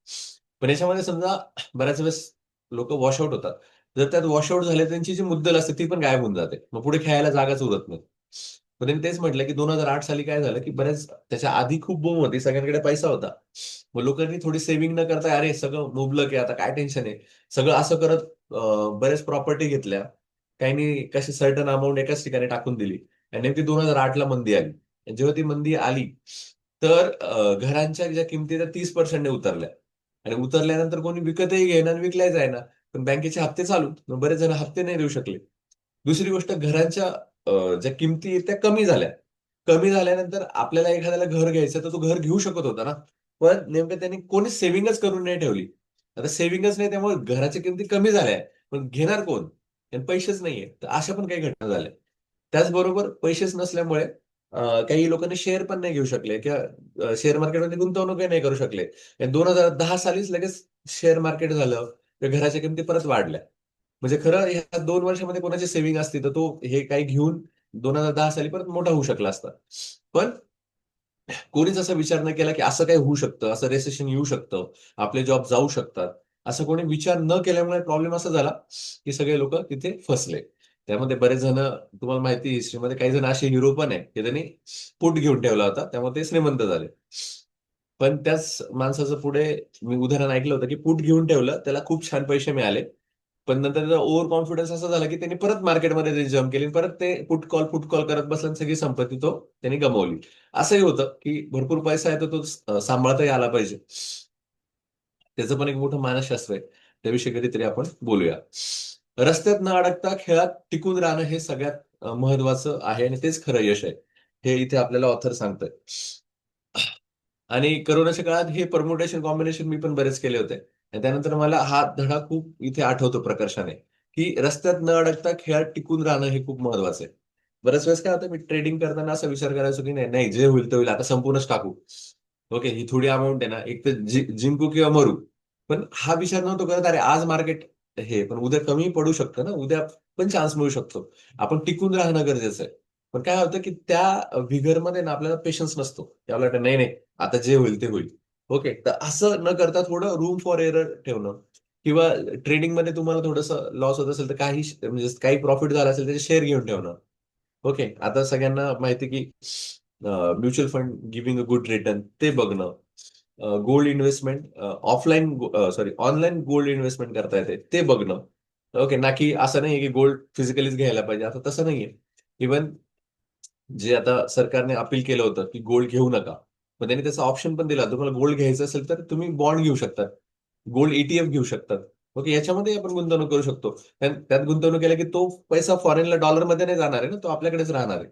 पण याच्यामध्ये समजा बऱ्याच वेळेस लोक वॉशआउट होतात. जर त्यात वॉशआउट झाले, त्यांची जी मुद्दल असते ती पण गायब होऊन जाते. मग पुढे खेळायला जागाच उरत नाही. पण त्यांनी तेच म्हटलं की 2008 साली काय झालं की बऱ्याच त्याच्या आधी खूप बूम होती, सगळ्यांकडे पैसा होता. मग लोकांनी थोडी सेव्हिंग न करता, अरे सगळं मुबलक आहे, आता काय टेन्शन आहे, सगळं असं करत बरेच प्रॉपर्टी घेतल्या. काहींनी कशी सर्टन अमाऊंट एकाच ठिकाणी टाकून दिली. आणि नेमकी 2008 ला मंदी आली. आणि जेव्हा ती मंदी आली, तर घरांच्या ज्या किमती त्या 30% उतरल्या. आणि उतरल्यानंतर कोणी विकतही घेईना आणि विकल्याही जाईना. पण बँकेचे हप्ते चालू. मग बरेच जण हप्ते नाही देऊ शकले. दुसरी गोष्ट, घरांच्या ज्या किमती आहेत त्या कमी झाल्या. कमी झाल्यानंतर आपल्याला एखाद्याला घर घ्यायचं तर तो घर घेऊ शकत होता ना. पण नेमकं त्यांनी कोणी सेव्हिंगच करून नाही ठेवली. आता सेव्हिंगच नाही, त्यामुळे घराच्या किमती कमी झाल्या. पण घेणार कोण? आणि पैसेच नाहीये. तर अशा पण काही घटना झाल्या. त्याचबरोबर पैसेच नसल्यामुळे काही लोकांनी शेअर पण नाही घेऊ शकले किंवा शेअर मार्केटमध्ये गुंतवणूकही नाही करू शकले. 2010 सालीच लगेच शेअर मार्केट झालं, तर घराच्या किमती परत वाढल्या. म्हणजे खरं ह्या 2 वर्षामध्ये कोणाची सेव्हिंग असती तर तो हे काही घेऊन 2010 साली परत मोठा होऊ शकला असता. पण कोणीच असा विचार नाही केला की असं काही होऊ शकतं, असं रेसेशन येऊ शकतं, आपले जॉब जाऊ शकतात. असं कोणी विचार न केल्यामुळे प्रॉब्लेम असा झाला की सगळे लोक तिथे फसले. त्यामध्ये बरेच जण, तुम्हाला माहिती हिस्ट्रीमध्ये काही जण असे हिरो पण आहे की त्यांनी पुट घेऊन ठेवला होता, त्यामुळे ते श्रीमंत झाले. पण त्याच माणसाचं पुढे मी उदाहरण ऐकलं होतं की पुट घेऊन ठेवलं, त्याला खूप छान पैसे मिळाले. पण नंतर त्याचा ओव्हर कॉन्फिडन्स असा झाला की त्यांनी परत मार्केटमध्ये जम्प केली, परत ते पुट कॉल करत बसला आणि सगळी संपत्ती तो त्यांनी गमावली. असंही होतं की भरपूर पैसा आहे तर तो सांभाळताही आला पाहिजे. त्याचं पण एक मोठं मानसशास्त्र आहे. त्याविषयी कधीतरी आपण बोलूया. रस्त्यात न अडकता खेळात टिकून राहणं हे सगळ्यात महत्वाचं आहे आणि तेच खरं यश आहे. हे इथे आपल्याला ऑथर सांगतोय. आणि कोरोनाच्या काळात हे परम्युटेशन कॉम्बिनेशन मी पण बरेच केले होते. आणि त्यानंतर मला हा धडा खूप इथे आठवतो प्रकर्षाने, की रस्त्यात न अडकता खेळात टिकून राहणं हे खूप महत्वाचं आहे. बऱ्याच वेळेस काय होतं, मी ट्रेडिंग करताना असा विचार करायचो की नाही नाही, जे होईल ते होईल, आता संपूर्णच टाकू. ओके, ही थोडी अमाऊंट आहे ना, एक तर जिंकू किंवा मरू. पण हा विचार नव्हतो करत, अरे आज मार्केट हे पण उद्या कमी पडू शकतं ना, उद्या पण चान्स मिळू शकतो. आपण टिकून राहणं गरजेचं आहे. पण काय होतं की त्या व्हिगरमध्ये ना आपल्याला पेशन्स नसतो. की आपल्याला वाटतं, नाही नाही, आता जे होईल ते होईल. ओके. तर असं न करता थोडं रूम फॉर एरर ठेवणं किंवा ट्रेडिंगमध्ये तुम्हाला थोडंसं लॉस होत असेल तर काही म्हणजे काही प्रॉफिट झाला असेल त्याचे शेअर घेऊन ठेवणं. ओके. आता सगळ्यांना माहिती की mutual fund giving a good return ते बघणं. Gold investment offline sorry online gold investment करता येते ते बघणं. ओके. ना की असं नाहीये की गोल्ड फिजिकलीच घ्यायला पाहिजे, आता तसं नाहीये. इव्हन जे आता सरकारने अपील केलं होतं की गोल्ड घेऊ नका. पण त्यांनी त्याचा ऑप्शन पण दिला. तुम्हाला गोल्ड घ्यायचं असेल तर तुम्ही बॉन्ड घेऊ शकता. गोल्ड ईटीएफ घेऊ शकतात. ओके. याच्यामध्ये आपण गुंतवणूक करू शकतो. त्यात गुंतवणूक केल्या की तो पैसा फॉरेनला डॉलरमध्ये नाही जाणार आहे ना, तो आपल्याकडेच राहणार आहे.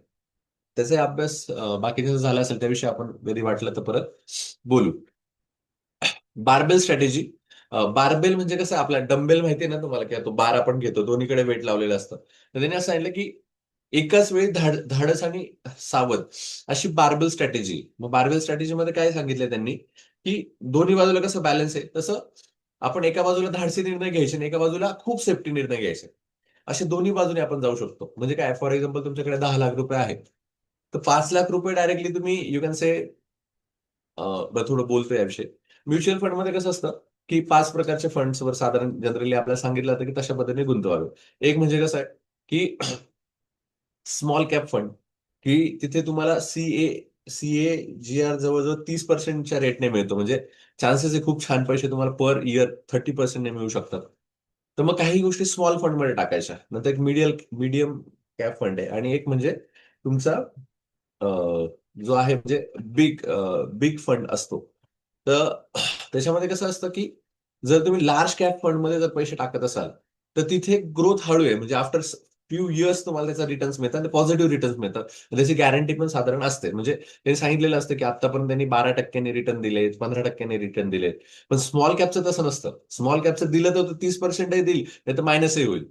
त्याचाही अभ्यास बाकीचा झाला असेल त्याविषयी आपण कधी वाटलं तर परत बोलू. Barbell strategy. बार्बेल म्हणजे कसं, आपला डंबेल माहिती आहे ना तुम्हाला, की तो बार आपण घेतो, दोन्हीकडे वेट लावलेलं असतं. तर त्यांनी असं सांगितलं की एकाच वेळी धाडस आणि सावध अशी बार्बेल स्ट्रॅटेजी. मग बार्बेल स्ट्रॅटेजीमध्ये काय सांगितलंय त्यांनी, की दोन्ही बाजूला कसं बॅलन्स आहे, तसं आपण एका बाजूला धाडसी निर्णय घ्यायचे आणि एका बाजूला खूप सेफ्टी निर्णय घ्यायचे. असे दोन्ही बाजूने आपण जाऊ शकतो. म्हणजे काय, फॉर एक्झाम्पल तुमच्याकडे 10 लाख रुपये आहेत, तर 5 लाख रुपये डायरेक्टली तुम्ही यू कॅन से, थोडं बोलतोय याविषयी. म्युच्युअल फंडमध्ये कसं असतं की 5 प्रकारच्या फंड्सवर साधारण जनरली आपल्याला सांगितलं जातं की तशा पद्धतीने गुंतवावे. एक म्हणजे कसं आहे की स्मॉल कॅप फंड, की तिथे तुम्हाला सीए जी आर जवळजवळ 30% रेटने मिळतो. म्हणजे चान्सेस आहे खूप छान पैसे तुम्हाला पर इयर 30% मिळू शकतात. तर मग काही गोष्टी स्मॉल फंडमध्ये टाकायच्या. नंतर एक मीडियम कॅप फंड आहे, आणि एक म्हणजे तुमचा जो आहे म्हणजे बिग बिग फंड असतो. तर त्याच्यामध्ये कसं असतं की जर तुम्ही लार्ज कॅप फंडमध्ये जर पैसे टाकत असाल, तर तिथे ग्रोथ हळू आहे. म्हणजे आफ्टर फ्यू इयर्स तुम्हाला त्याचा रिटर्न्स मिळतात आणि पॉझिटिव्ह रिटर्न्स मिळतात. त्याची गॅरंटी पण साधारण असते. म्हणजे त्यांनी सांगितलेलं असतं की आतापर्यंत त्यांनी 12% रिटर्न दिले, 15% रिटर्न दिले. पण स्मॉल कॅपचं तसं नसतं. स्मॉल कॅपचं दिलं तर 30% देईल, नाही तर मायनसही होईल.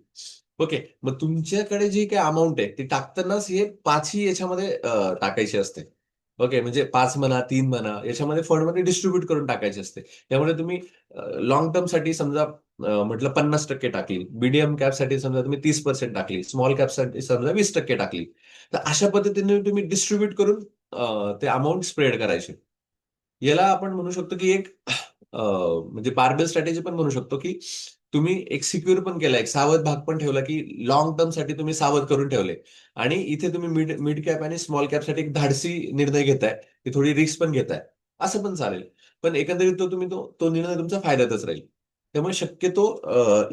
ओके. मग तुमच्याकडे जी काही अमाऊंट आहे ती टाकतानाच हे पाचही याच्यामध्ये टाकायची असते. ओके. म्हणजे 5 म्हणा, 3 म्हणा, याच्यामध्ये फंडमध्ये डिस्ट्रीब्यूट करून टाकायची असते. त्यामुळे तुम्ही लॉंग टर्मसाठी समजा म्हटलं 50% टाकली, मीडियम कॅपसाठी समजा तुम्ही 30% टाकली, स्मॉल कॅपसाठी समजा 20% टाकली. तर अशा पद्धतीने तुम्ही डिस्ट्रीब्यूट करून ते अमाऊंट स्प्रेड करायची. याला आपण म्हणू शकतो की एक म्हणजे बार्बेल स्ट्रॅटेजी पण म्हणू शकतो, की तुम्ही एक सिक्युअर पण केला, एक सावध भाग पण ठेवला, की लाँग टर्मसाठी तुम्ही सावध करून ठेवले. आणि इथे तुम्ही मिड मिड कॅप आणि स्मॉल कॅपसाठी एक धाडसी निर्णय घेताय, की थोडी रिस्क पण घेताय. असं पण चालेल. पण एकंदरीत तो निर्णय तुमच्या फायद्यातच राहील. त्यामुळे शक्यतो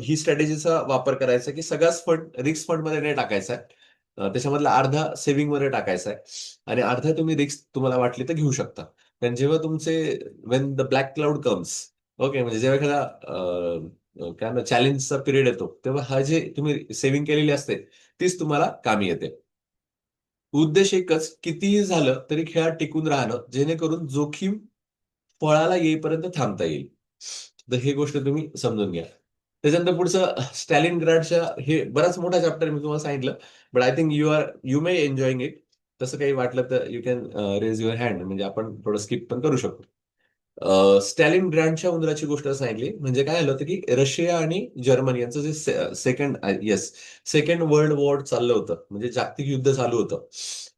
ही स्ट्रॅटेजीचा वापर करायचा, की सगळाच फंड रिस्क फंडमध्ये नाही टाकायचा आहे. त्याच्यामधला अर्धा सेव्हिंगमध्ये टाकायचा आहे, आणि अर्धा तुम्ही रिस्क तुम्हाला वाटली तर घेऊ शकता. कारण जेव्हा तुमचे Wien the black cloud comes, okay, म्हणजे जेव्हा एखादा काय म्हणतात चॅलेंजचा पिरियड येतो, तेव्हा हा जे तुम्ही सेव्हिंग केलेली असते तीच तुम्हाला कामी येते. उद्देश एकच, कितीही झालं तरी खेळात टिकून राहणं, जेणेकरून जोखीम फळाला येईपर्यंत थांबता येईल. तर ही गोष्ट तुम्ही समजून घ्या. त्याच्यानंतर पुढचं स्टॅलिन ग्राडच्या, हे बराच मोठा चॅप्टर मी तुम्हाला सांगितलं, but I think you may enjoying it. तसं काही वाटलं तर you can raise your hand, म्हणजे आपण थोडं स्किप पण करू शकतो. स्टॅलिन ग्रँडच्या उंदराची गोष्ट सांगितली. म्हणजे काय झालं होतं की रशिया आणि जर्मनी यांचं जे सेकंड वर्ल्ड वॉर चाललं होतं, म्हणजे जागतिक युद्ध चालू होतं.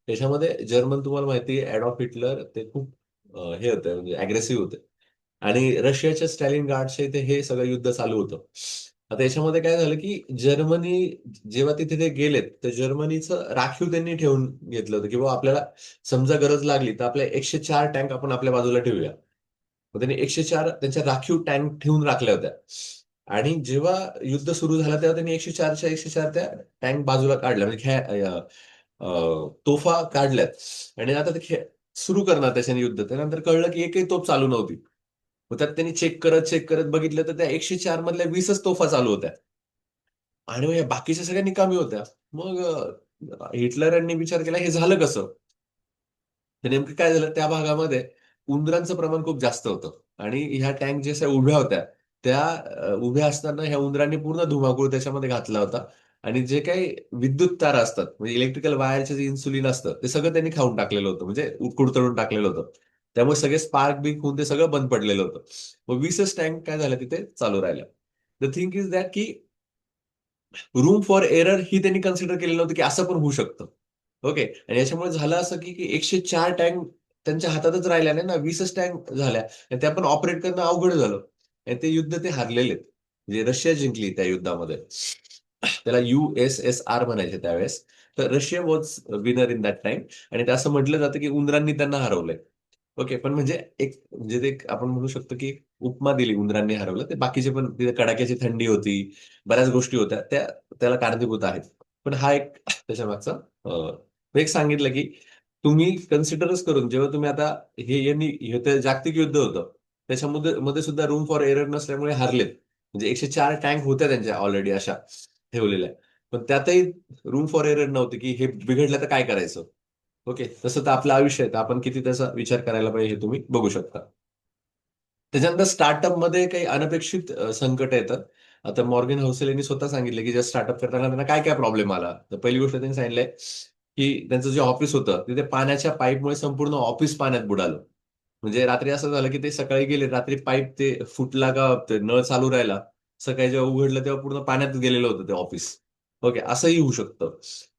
त्याच्यामध्ये जर्मन, तुम्हाला माहिती आहे ऍडॉल्फ हिटलर, ते खूप हे होते, म्हणजे अग्रेसिव्ह होते. आणि रशियाच्या स्टॅलिन गार्डच्या इथे हे सगळं युद्ध चालू होतं. आता याच्यामध्ये काय झालं की जर्मनी जेव्हा तिथे ते गेलेत, तर जर्मनीचं राखीव त्यांनी ठेवून घेतलं होतं, की बाबा आपल्याला समजा गरज लागली तर आपल्या 104 टँक आपण आपल्या बाजूला ठेवूया. मग त्यांनी 104 त्यांच्या राखीव टँक ठेवून राखल्या होत्या. आणि जेव्हा युद्ध सुरू झालं तेव्हा त्यांनी 104च्या 104 त्या टँक बाजूला काढल्या, म्हणजे तोफा काढल्यात. आणि आता ते सुरू करणार त्याच्याने युद्ध. त्यानंतर कळलं की एकही तोफ चालू नव्हती. मग त्यात त्यांनी चेक करत बघितलं तर त्या 104 मधल्या 20च तोफा चालू होत्या. आणि मग या बाकीच्या सगळ्या निकामी होत्या. मग हिटलरांनी विचार केला, हे झालं कसं? तर नेमकं काय झालं, त्या भागामध्ये उंदरांचं प्रमाण खूप जास्त होतं. आणि ह्या टँक ज्या उभ्या होत्या, त्या उभ्या असताना ह्या उंदरांनी पूर्ण धुमाकूळ त्याच्यामध्ये घातला होता. आणि जे काही विद्युत तारा असतात, म्हणजे इलेक्ट्रिकल वायरचे जे इन्सुलिन असतं, ते सगळं त्यांनी खाऊन टाकलेलं होतं, म्हणजे कुडतडून टाकलेलं होतं. त्यामुळे सगळे स्पार्क बिक होऊन ते सगळं बंद पडलेलं होतं. मग 20च टँक काय झालं तिथे चालू राहिल्या. द थिंग इज दॅट की रूम फॉर एरर ही त्यांनी कन्सिडर केलेलं नव्हतं, की असं पण होऊ शकतं. ओके. आणि याच्यामुळे झालं असं की की 104 टँक त्यांच्या हातातच राहिल्या नाही ना, 20च टँक झाल्या. आणि त्या पण ऑपरेट करणं अवघड झालं. आणि ते युद्ध ते हारलेले आहेत. म्हणजे रशिया जिंकली त्या युद्धामध्ये. त्याला USSR म्हणायचे त्यावेळेस. तर Russia was winner in that time. आणि ते असं म्हटलं जातं की उंदरांनी त्यांना हरवलंय. ओके. पण म्हणजे ते आपण म्हणू शकतो की उपमा दिली उंदरांनी हरवलं. ते बाकीचे पण तिथे कडाक्याची थंडी होती, बऱ्याच गोष्टी होत्या त्या त्याला कारणीभूत आहेत. पण हा एक त्याच्या मागचा एक सांगितलं की तुम्ही कन्सिडरच करून जेव्हा तुम्ही आता हे तर जागतिक युद्ध होतं. त्याच्यामध्ये मध्ये सुद्धा रूम फॉर एरर नसल्यामुळे हारलेत. म्हणजे 104 टँक होत्या त्यांच्या ऑलरेडी अशा ठेवलेल्या. पण त्यातही रूम फॉर एरर नव्हती, की हे बिघडलं तर काय करायचं? ओके. तसं तर आपलं आयुष्य आहे. तर आपण किती त्याचा विचार करायला पाहिजे हे तुम्ही बघू शकता. त्याच्यानंतर स्टार्टअपमध्ये काही अनपेक्षित संकट येतात. आता मॉर्गन हौसेल यांनी स्वतः सांगितलं, की जे स्टार्टअप करताना त्यांना काय-काय प्रॉब्लेम आला. तर पहिली गोष्ट त्यांनी सांगितलंय, की त्यांचं जे ऑफिस होतं, तिथे पाण्याच्या पाईपमुळे संपूर्ण ऑफिस पाण्यात बुडालं. म्हणजे रात्री असं झालं, की ते सकाळी गेले, रात्री पाईप ते फुटला का ते नळ चालू राहिला. सकाळी जेव्हा उघडलं तेव्हा पूर्ण पाण्यात गेलेलं होतं ते ऑफिस. ओके, असंही होऊ शकतं.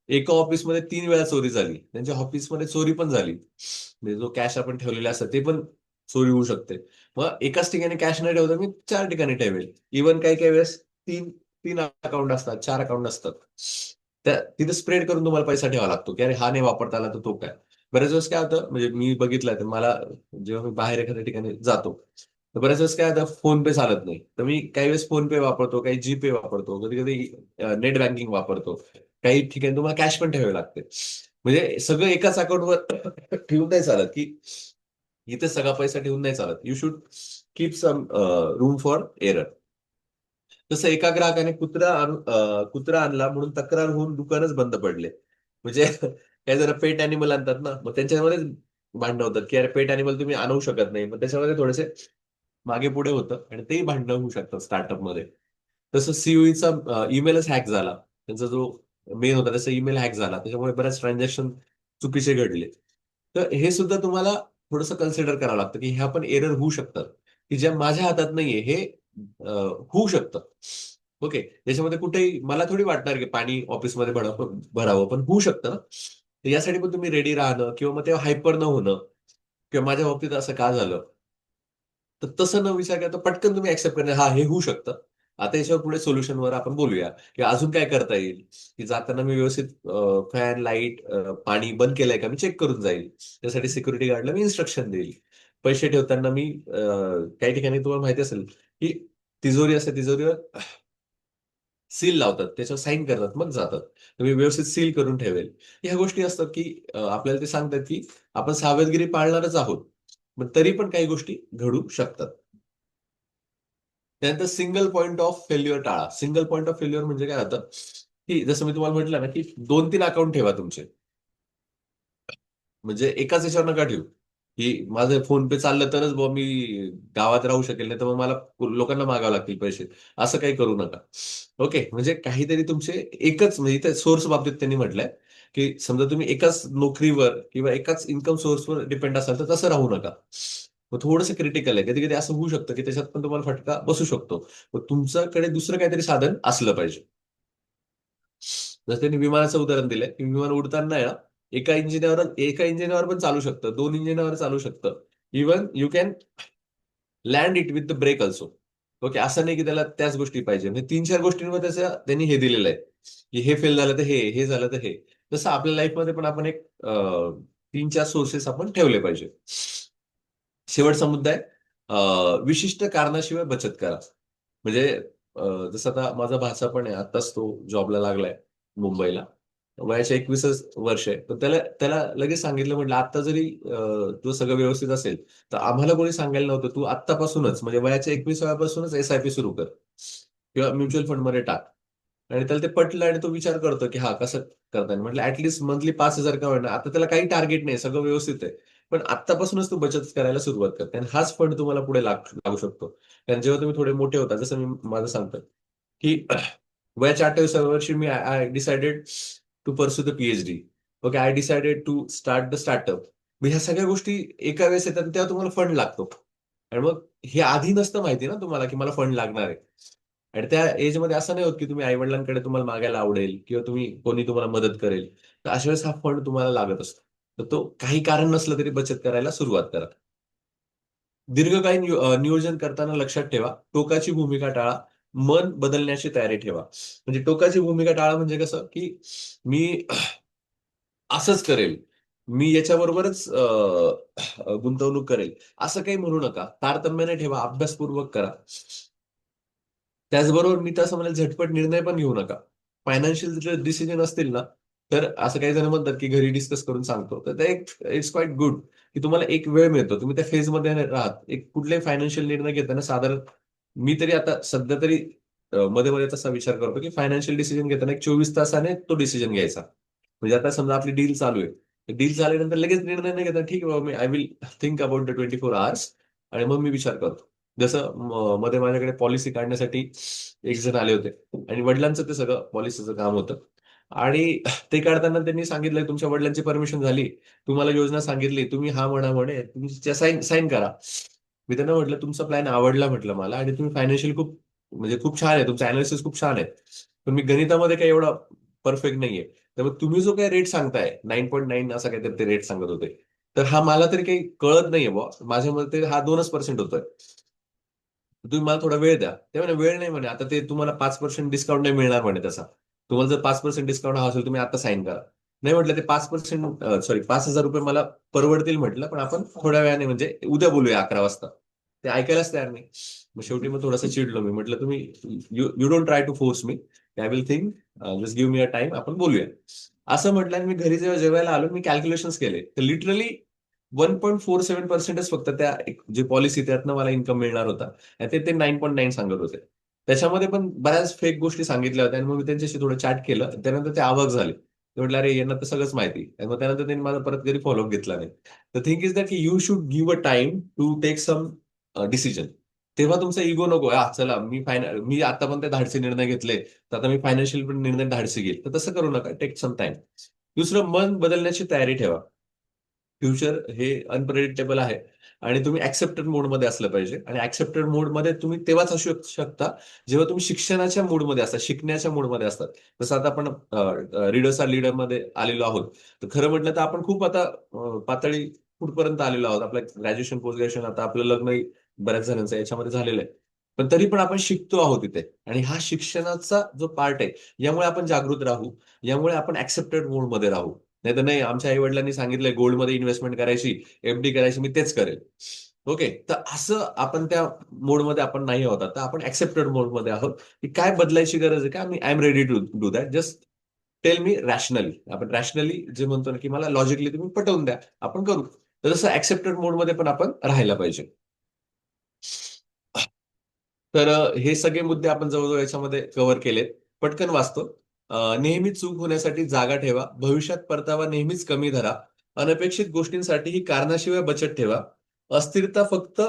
एका ऑफिसमध्ये 3 वेळा चोरी झाली, त्यांच्या ऑफिसमध्ये चोरी पण झाली. म्हणजे जो कॅश आपण ठेवलेला असतं ते पण चोरी होऊ शकते. मग एकाच ठिकाणी कॅश नाही ठेवता मी 4 ठिकाणी ठेवेल. इव्हन काही काही वेळेस तीन तीन अकाउंट असतात, 4 अकाउंट असतात. तिथे स्प्रेड करून तुम्हाला पैसा ठेवावा लागतो, की अरे हा नाही वापरता आला तर तो काय. बऱ्याच वेळेस काय होतं, म्हणजे मी बघितलंय तर मला, जेव्हा मी बाहेर एखाद्या ठिकाणी जातो, तर बऱ्याच वेळेस काय होतं, फोन पे चालत नाही, तर मी काही वेळेस फोन पे वापरतो, काही जीपे वापरतो, कधी कधी नेट बँकिंग वापरतो. काही ठिकाणी तुम्हाला कॅश पण ठेवावी लागते. म्हणजे सगळं एकाच अकाउंटवर ठेवून नाही चालत, की इथे सगळा पैसा ठेवून नाही चालत. You should keep some room for error. तसं एका ग्राहकाने कुत्रा आणला म्हणून तक्रार होऊन दुकानच बंद पडले. म्हणजे काही जण पेट अॅनिमल आणतात ना, मग त्यांच्यामध्येच भांडणं होतात, की अरे पेट अॅनिमल तुम्ही आणू शकत नाही. मग त्याच्यामध्ये थोडेसे मागे पुढे होतं आणि तेही भांडणं होऊ शकतात स्टार्टअपमध्ये. तसं सीओईचा ईमेलच हॅक झाला. त्यांचा जो मेन होता त्याचा ईमेल हॅक झाला. त्याच्यामुळे बऱ्याच ट्रान्झॅक्शन चुकीचे घडले. तर हे सुद्धा तुम्हाला थोडंसं कन्सिडर करावं लागतं, की ह्या पण एरर होऊ शकतात, की ज्या माझ्या हातात नाहीये हे होऊ शकतं. ओके. त्याच्यामध्ये कुठेही मला थोडी वाटणार की पाणी ऑफिसमध्ये भरावं, पण होऊ शकतं ना. तर यासाठी पण तुम्ही रेडी राहणं किंवा मग तेव्हा हायपर न होणं, किंवा माझ्या बाबतीत असं का झालं? तर तसं न विचार करता पटकन तुम्ही ऍक्सेप्ट करणं, हा हे होऊ शकतं. आता याच्यावर पुढे सोल्युशनवर आपण बोलूया, की अजून काय करता येईल, की जाताना मी व्यवस्थित फॅन, लाईट, पाणी बंद केलंय का मी चेक करून जाईल. त्यासाठी सिक्युरिटी गार्डला मी इन्स्ट्रक्शन देईल. पैसे ठेवताना मी काही ठिकाणी तुम्हाला माहिती असेल, की तिजोरी असते, तिजोरीवर सील लावतात, त्याच्यावर साईन करतात, मग जातात. तर मी व्यवस्थित सील करून ठेवेल. ह्या गोष्टी असतात, की आपल्याला ते सांगतात, की आपण सावधगिरी पाळणारच आहोत. पण तरी पण काही गोष्टी घडू शकतात. त्यानंतर सिंगल पॉईंट ऑफ फेल्युअर टाळा. सिंगल पॉईंट ऑफ फेल्युअर म्हणजे काय होतं, की जसं मी तुम्हाला म्हटलं ना, की 2-3 अकाउंट ठेवा तुमचे. म्हणजे एकाच याच्यावर नका ठेवू, की माझं फोन पे चाललं तरच बुवा मी गावात राहू शकेल, नाही तर मग मला लोकांना मागावे लागतील पैसे. असं काही करू नका. ओके. म्हणजे काहीतरी तुमचे एकच, म्हणजे इथे सोर्स बाबतीत त्यांनी म्हटलंय, की समजा तुम्ही एकाच नोकरीवर किंवा एकाच इन्कम सोर्सवर डिपेंड असाल तर तसं राहू नका. मग थोडंसं क्रिटिकल आहे. कधी-कधी असं होऊ शकतं, की त्याच्यात पण तुम्हाला फटका बसू शकतो. मग तुमच्याकडे दुसरं काहीतरी साधन असलं पाहिजे. जसं त्यांनी विमानाचं उदाहरण दिलंय, की विमान उडताना आहे ना, एका इंजिनावर पण चालू शकतं, 2 इंजिनावर चालू शकतं. Even you can land it with the brake also. Okay. असं नाही की त्याला त्याच गोष्टी पाहिजे. म्हणजे 3-4 गोष्टींवर त्याचं त्यांनी हे दिलेलं आहे, की हे फेल झालं तर हे झालं तर हे. तसं आपल्या लाईफमध्ये पण आपण एक 3-4 सोर्सेस आपण ठेवले पाहिजे. शेवटचा मुद्दा आहे, विशिष्ट कारणाशिवाय बचत करा. म्हणजे जसं आता माझा भाचा पण आहे, आत्ताच तो जॉबला लागलाय मुंबईला. वयाच्या 21च वर्ष आहे. तर त्याला त्याला लगेच सांगितलं, म्हटलं आता जरी तुझं सगळं व्यवस्थित असेल, तर आम्हाला कोणी सांगायला नव्हतं. तू आत्तापासूनच म्हणजे वयाच्या 21 वयापासूनच एस-आय-पी सुरू कर किंवा म्युच्युअल फंडमध्ये टाक. आणि त्याला ते पटलं आणि तो विचार करतो, की हा कसं करता येईल. म्हटलं ॲटलीस्ट मंथली 5,000 का होईना. आता त्याला काही टार्गेट नाही, सगळं व्यवस्थित आहे. पण आत्तापासूनच तू बचत करायला सुरुवात करते आणि हाच फंड तुम्हाला पुढे लागू शकतो. कारण जेव्हा तुम्ही थोडे मोठे होता, जसं मी माझं सांगतो, की वयाच्या 28व्या वर्षी मी I I decided to pursue the PhD. Okay. I decided to start the startup. मग ह्या सगळ्या गोष्टी एका वेळेस येतात आणि तेव्हा तुम्हाला फंड लागतो. आणि मग हे आधी नसतं माहिती ना तुम्हाला, की मला फंड लागणार आहे. आणि त्या एजमध्ये असं नाही होत, की तुम्ही आई-वडिलांकडे तुम्हाला मागायला आवडेल किंवा कोणी तुम्हाला मदत करेल. तर अशा वेळेस हा फंड तुम्हाला लागत असतो. तर तो काही कारण नसलं तरी बचत करायला सुरुवात करा. दीर्घकालीन नियोजन करताना लक्षात ठेवा, टोकाची भूमिका टाळा, मन बदलण्याची तयारी ठेवा. म्हणजे टोकाची भूमिका टाळा म्हणजे कसं, की मी असंच करेल, मी याच्याबरोबरच गुंतवणूक करेल, असं काही म्हणू नका. तारतम्याने ठेवा, अभ्यासपूर्वक करा. त्याचबरोबर मी तर असं म्हणेल, झटपट निर्णय पण घेऊ नका. फायनान्शियल जर डिसिजन असतील ना, तर असं काही जण म्हणतात, की घरी डिस्कस करून सांगतो. तर ते एक इट्स क्वाईट गुड, की तुम्हाला एक वेळ मिळतो. तुम्ही त्या फेजमध्ये राहात. एक कुठलाही फायनान्शियल निर्णय घेताना साधारण मी तरी आता सध्या तरी मध्ये-मध्ये तसा विचार करतो, की फायनान्शियल डिसिजन घेताना एक 24 तासाने तो डिसिजन घ्यायचा. म्हणजे आता समजा आपली डील चालू आहे. डील झाल्यानंतर लगेच निर्णय नाही घेता. ठीक आहे बाबा, मी I will think about the 24 hours आणि मग मी विचार करतो. जसं मध्ये माझ्याकडे पॉलिसी काढण्यासाठी एक जण आले होते आणि वडिलांचं ते सगळं पॉलिसीचं काम होतं. आणि ते काढताना त्यांनी सांगितलं, तुमच्या वडिलांची परमिशन झाली, तुम्हाला योजना सांगितली, तुम्ही हा म्हणा म्हणे, तुम्ही साईन साईन करा. मी त्यांना म्हटलं, तुमचा प्लॅन आवडला म्हटलं मला, आणि तुम्ही फायनान्शियल खूप, म्हणजे खूप छान आहे, तुमचं अनालिसिस खूप छान आहे. पण मी गणितामध्ये काही एवढा परफेक्ट नाहीये. तर मग तुम्ही जो काही रेट सांगताय 9.9 असा काहीतरी ते रेट सांगत होते, तर हा मला तरी काही कळत नाहीये बुवा. माझ्या मते हा 2% होतोय. तुम्ही मला थोडा वेळ द्या. ते म्हणे वेळ नाही म्हणे, आता ते तुम्हाला 5% डिस्काउंट नाही मिळणार म्हणे तसा. तुम्हाला जर 5% डिस्काउंट हवा असेल तुम्ही आता साईन करा. नाही म्हटलं ते 5%, सॉरी, ₹5,000 मला परवडतील म्हटलं, पण आपण थोड्या वेळाने म्हणजे उद्या बोलूया 11 वाजता. ते ऐकायलाच तयार नाही. मग शेवटी मग थोडंसं चिडलो मी. म्हटलं तुम्ही you you don't try to force me. I will think, just give me a time, आपण बोलूया. असं म्हटलं आणि मी घरी जेव्हा जेवायला आलो मी कॅल्क्युलेशन्स केले. तर लिटरली 1.47%च फक्त त्या जे पॉलिसी त्यातनं मला इन्कम मिळणार होता. आणि ते 9.9 सांगत होते. त्याच्यामध्ये पण बऱ्याच फेक गोष्टी सांगितल्या होत्या आणि मग मी त्यांच्याशी थोडं चॅट केलं. त्यानंतर ते अवाक झाले. ते म्हटलं, "अरे, यांना तर सगळंच माहिती." आणि मग त्यानंतर त्यांनी माझा परत कधी फॉलोअप घेतला नाही. द थिंग इज दॅट की you should give a time to take some decision. तेव्हा तुमचा इगो नको, चला मी आता पण ते धाडसी निर्णय घेतले, तर आता मी फायनान्शियल पण निर्णय धाडसी घेईल. तर तसं करू नका. Take some time. दुसरं, मन बदलण्याची तयारी ठेवा. फ्युचर हे अनप्रेडिक्टेबल आहे आणि तुम्ही ऍक्सेप्टेड मोडमध्ये असलं पाहिजे. आणि ऍक्सेप्टेड मोडमध्ये तुम्ही तेव्हाच असू शकता जेव्हा तुम्ही शिक्षणाच्या मूडमध्ये असता, शिकण्याच्या मूडमध्ये असतात. जसं आता आपण रीडर्स आर लीडर मध्ये आलेलो आहोत. तर खरं म्हटलं तर आपण खूप आता पातळी कुठपर्यंत आलेलो आहोत. आपलं ग्रॅज्युएशन, पोस्ट ग्रॅज्युएशन, आता आपलं लग्नही बऱ्याच जणांचं याच्यामध्ये झालेलं आहे. पण तरी पण आपण शिकतो आहोत इथे. आणि हा शिक्षणाचा जो पार्ट आहे, यामुळे आपण जागृत राहू, यामुळे आपण ऍक्सेप्टेड मोडमध्ये राहू. नाही तर नाही, आमच्या आई वडिलांनी सांगितलंय गोल्डमध्ये इन्व्हेस्टमेंट करायची, एफडी करायची, मी तेच करेल. ओके, तर असं आपण त्या मोडमध्ये आपण नाही आहोत. आता आपण ऍक्सेप्टेड मोडमध्ये आहोत, की काय बदलायची गरज आहे का, मी I am ready to do that. Just tell me rationally. आपण रॅशनली जे म्हणतो ना, की मला लॉजिकली तुम्ही पटवून द्या, आपण करू. तर तसं ऍक्सेप्टेड मोडमध्ये पण आपण राहायला पाहिजे. तर हे सगळे मुद्दे आपण जवळजवळ याच्यामध्ये कव्हर केलेत. पटकन वाचतो. नेहमी चूक होण्यासाठी जागा ठेवा. भविष्यात परतावा नेहमीच कमी धरा. अनपेक्षित गोष्टींसाठीही कारणाशिवाय बचत ठेवा. अस्थिरता फक्त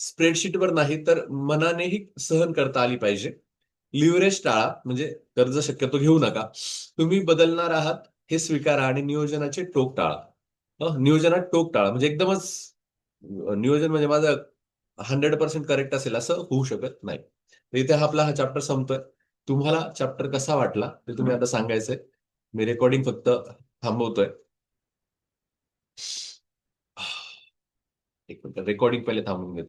स्प्रेडशीटवर नाही तर मनानेही सहन करता आली पाहिजे. लिव्हरेज टाळा, म्हणजे कर्ज शक्यतो घेऊ नका. तुम्ही बदलणार आहात हे स्वीकारा आणि नियोजनाचे टोक टाळा. नियोजनात टोक टाळा म्हणजे एकदमच नियोजन म्हणजे माझं 100% करेक्ट असेल असं होऊ शकत नाही. तर इथे हा चॅप्टर संपतोय. तुम्हाला चॅप्टर कसा वाटला ते तुम्ही आता सांगायचंय. मी रेकॉर्डिंग फक्त थांबवतोय. एक मिनिट, रेकॉर्डिंग पहिले थांबवून घेतो.